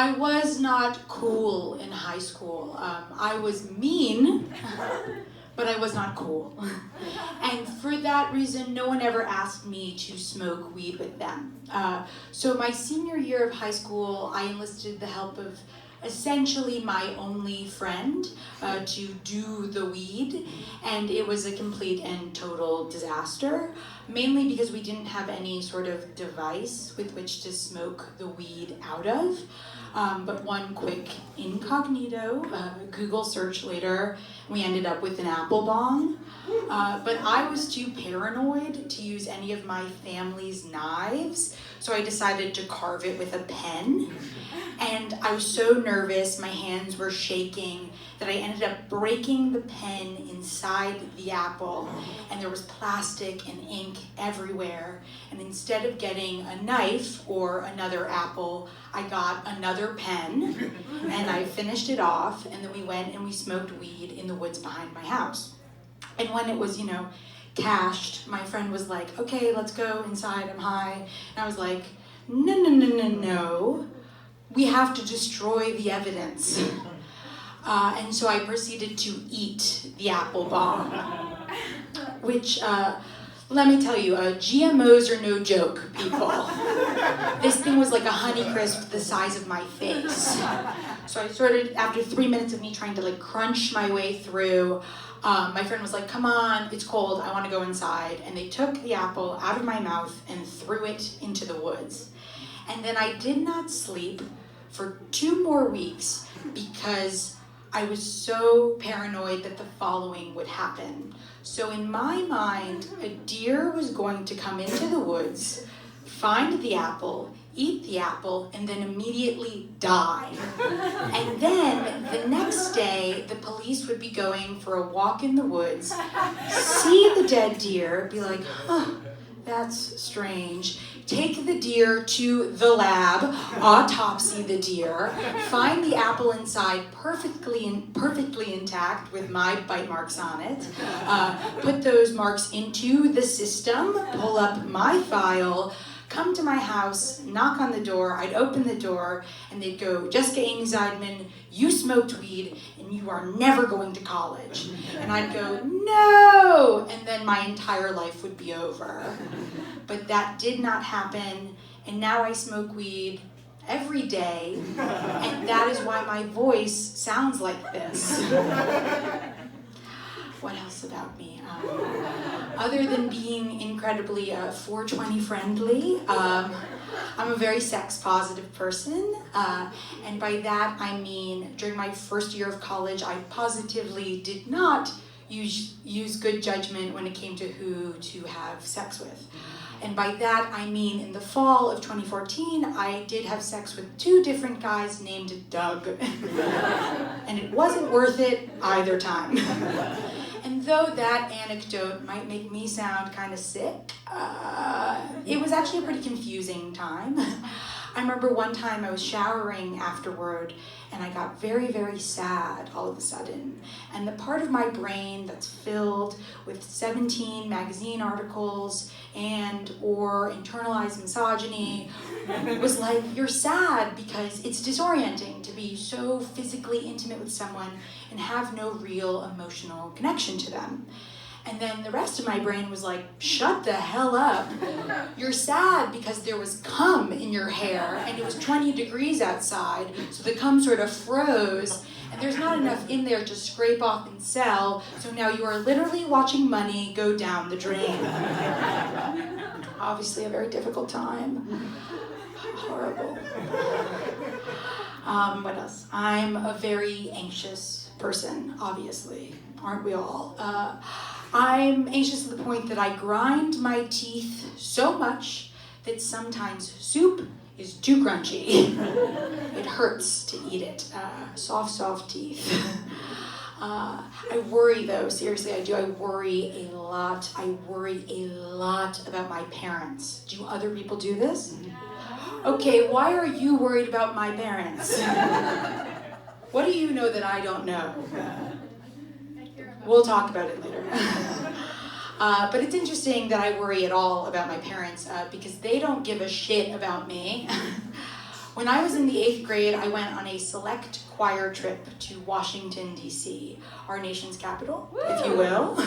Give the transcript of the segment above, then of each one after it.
I was not cool in high school. I was mean, but I was not cool. And for that reason, no one ever asked me to smoke weed with them. So my senior year of high school, I enlisted the help of essentially my only friend to do the weed, and it was a complete and total disaster, mainly because we didn't have any sort of device with which to smoke the weed out of. But one quick incognito Google search later, we ended up with an apple bong. But I was too paranoid to use any of my family's knives, so I decided to carve it with a pen. And I was so nervous, my hands were shaking, that I ended up breaking the pen inside the apple, and there was plastic and ink everywhere. And instead of getting a knife or another apple, I got another pen, and I finished it off, and then we went and we smoked weed in the woods behind my house. And when it was, cashed, my friend was like, okay, let's go inside, I'm high. And I was like, no. We have to destroy the evidence. And so I proceeded to eat the apple bomb, which, let me tell you, GMOs are no joke, people. This thing was like a Honeycrisp the size of my face. So I started, after 3 minutes of me trying to crunch my way through, my friend was like, come on, it's cold, I want to go inside. And they took the apple out of my mouth and threw it into the woods. And then I did not sleep for 2 more weeks because I was so paranoid that the following would happen. So in my mind, a deer was going to come into the woods, find the apple, eat the apple, and then immediately die. And then the next day, the police would be going for a walk in the woods, see the dead deer, be like, huh, that's strange. Take the deer to the lab, autopsy the deer, find the apple inside perfectly intact with my bite marks on it, put those marks into the system, pull up my file, come to my house, knock on the door, I'd open the door, and they'd go, Jessica Amy Zeidman, you smoked weed, and you are never going to college. And I'd go, no! And then my entire life would be over. But that did not happen, and now I smoke weed every day, and that is why my voice sounds like this. What else about me? Other than being incredibly 420 friendly, I'm a very sex positive person, and by that I mean during my first year of college I positively did not use good judgment when it came to who to have sex with. And by that I mean in the fall of 2014 I did have sex with 2 different guys named Doug, and it wasn't worth it either time. And though that anecdote might make me sound kind of sick, it was actually a pretty confusing time. I remember one time I was showering afterward and I got very, very sad all of a sudden. And the part of my brain that's filled with 17 magazine articles or internalized misogyny was like, you're sad because it's disorienting to be so physically intimate with someone and have no real emotional connection to them. And then the rest of my brain was like, shut the hell up. You're sad because there was cum in your hair and it was 20 degrees outside, so the cum sort of froze, and there's not enough in there to scrape off and sell, so now you are literally watching money go down the drain. Obviously a very difficult time. Horrible. What else? I'm a very anxious person, obviously. Aren't we all? I'm anxious to the point that I grind my teeth so much that sometimes soup is too crunchy. It hurts to eat it. Soft teeth. I worry though, seriously I do. I worry a lot. I worry a lot about my parents. Do other people do this? Okay, why are you worried about my parents? What do you know that I don't know? We'll talk about it later. But it's interesting that I worry at all about my parents because they don't give a shit about me. When I was in the 8th grade, I went on a select choir trip to Washington, D.C., our nation's capital, if you will.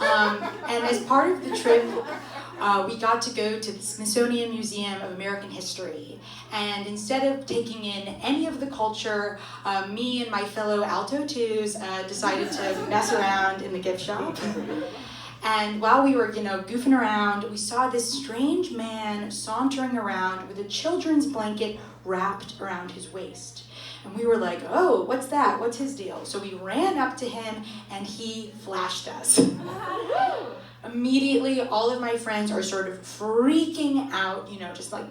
And as part of the trip, we got to go to the Smithsonian Museum of American History. And instead of taking in any of the culture, me and my fellow Alto 2s decided to mess around in the gift shop. And while we were, goofing around, we saw this strange man sauntering around with a children's blanket wrapped around his waist. And we were like, oh, what's that? What's his deal? So we ran up to him and he flashed us. Immediately, all of my friends are sort of freaking out, just like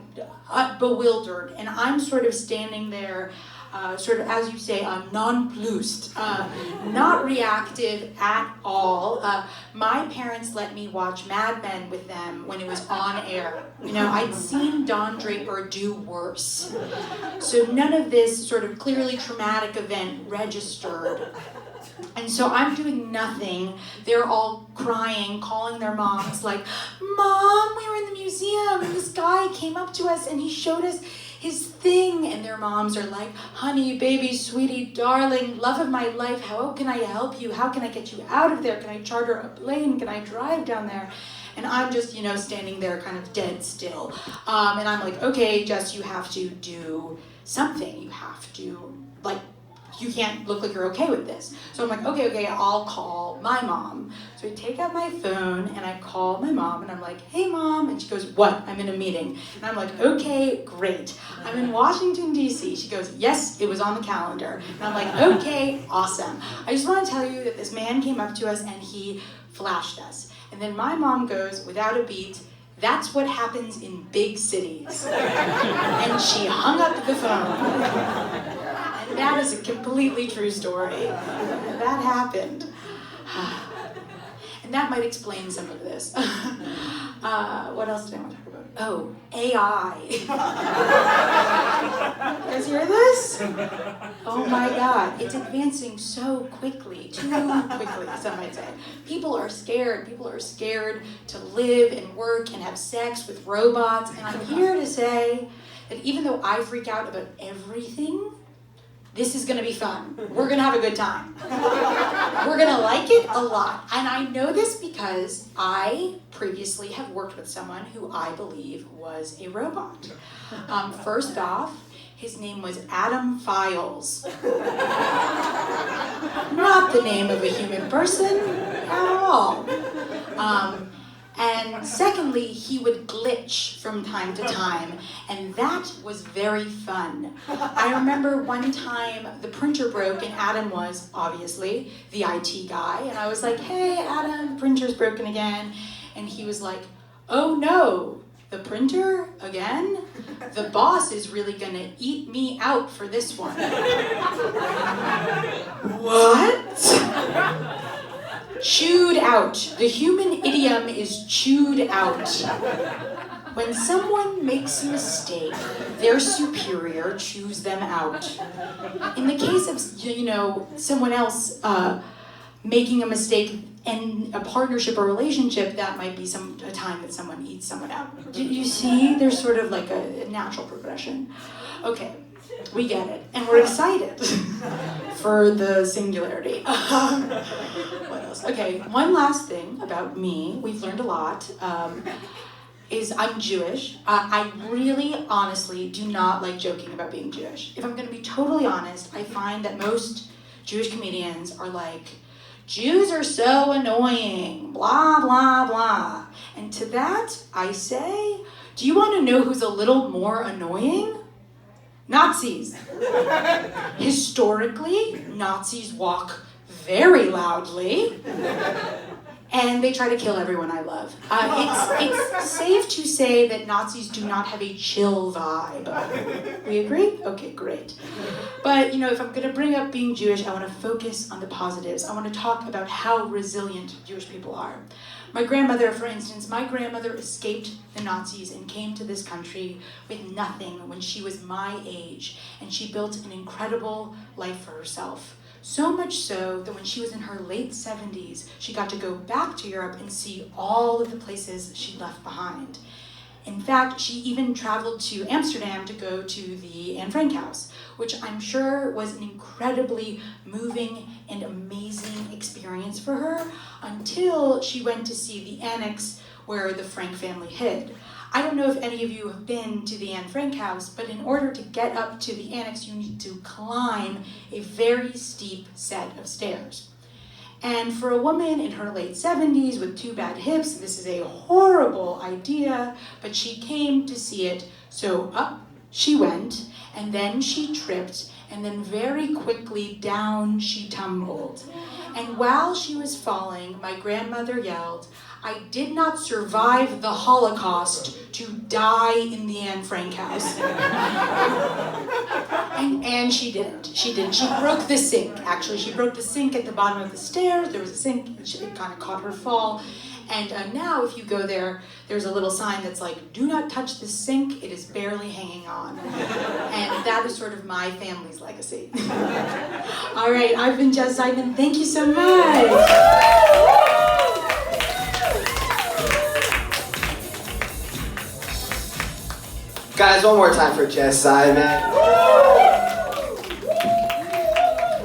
bewildered. And I'm sort of standing there, sort of, as you say, nonplussed, not reactive at all. My parents let me watch Mad Men with them when it was on air. I'd seen Don Draper do worse. So none of this sort of clearly traumatic event registered. And so I'm doing nothing. They're all crying, calling their moms, like, Mom, we were in the museum, and this guy came up to us, and he showed us his thing. And their moms are like, honey, baby, sweetie, darling, love of my life, how can I help you? How can I get you out of there? Can I charter a plane? Can I drive down there? And I'm just, standing there kind of dead still. And I'm like, okay, Jess, you have to do something. You have to, you can't look like you're okay with this. So I'm like, okay, I'll call my mom. So I take out my phone and I call my mom and I'm like, hey Mom. And she goes, what? I'm in a meeting. And I'm like, okay, great. I'm in Washington, D.C. She goes, yes, it was on the calendar. And I'm like, okay, awesome. I just want to tell you that this man came up to us and he flashed us. And then my mom goes, without a beat, that's what happens in big cities. And she hung up the phone. And that is a completely true story. That happened. And that might explain some of this. What else did I want to talk about? Oh, AI. You guys hear this? Oh my God, it's advancing so quickly, too quickly, some might say. People are scared. People are scared to live and work and have sex with robots. And I'm here to say that even though I freak out about everything, this is gonna be fun. We're gonna have a good time. We're gonna like it a lot. And I know this because I previously have worked with someone who I believe was a robot. First off, his name was Adam Files. Not the name of a human person at all. And secondly, he would glitch from time to time, and that was very fun. I remember one time the printer broke, and Adam was, obviously, the IT guy, and I was like, hey, Adam, the printer's broken again. And he was like, oh no, the printer again? The boss is really gonna eat me out for this one. What? Chewed out. The human idiom is chewed out. When someone makes a mistake, their superior chews them out. In the case of, someone else making a mistake in a partnership or relationship, that might be a time that someone eats someone out. Do you see? There's sort of like a natural progression. Okay. We get it, and we're excited for the singularity. What else? Okay, one last thing about me, we've learned a lot, is I'm Jewish. I really, honestly, do not like joking about being Jewish. If I'm gonna be totally honest, I find that most Jewish comedians are like, Jews are so annoying, blah, blah, blah. And to that, I say, do you want to know who's a little more annoying? Nazis. Historically, Nazis walk very loudly, and they try to kill everyone I love. It's safe to say that Nazis do not have a chill vibe. We agree? Okay, great. But, if I'm gonna bring up being Jewish, I wanna focus on the positives. I wanna talk about how resilient Jewish people are. My grandmother, for instance, escaped the Nazis and came to this country with nothing when she was my age, and she built an incredible life for herself. So much so that when she was in her late 70s, she got to go back to Europe and see all of the places she left behind. In fact, she even traveled to Amsterdam to go to the Anne Frank house, which I'm sure was an incredibly moving and amazing experience for her until she went to see the annex where the Frank family hid. I don't know if any of you have been to the Anne Frank house, but in order to get up to the annex, you need to climb a very steep set of stairs. And for a woman in her late 70s with 2 bad hips, this is a horrible idea, but she came to see it, so up she went, and then she tripped, and then very quickly down she tumbled. And while she was falling, my grandmother yelled, "I did not survive the Holocaust to die in the Anne Frank house." And she didn't. She didn't. She broke the sink, actually. She broke the sink at the bottom of the stairs. There was a sink. It kind of caught her fall. And now if you go there, there's a little sign that's like, "Do not touch the sink. It is barely hanging on." And that is sort of my family's legacy. All right, I've been Jess Zeidman. Thank you so much. Guys, one more time for Jess Zeidman.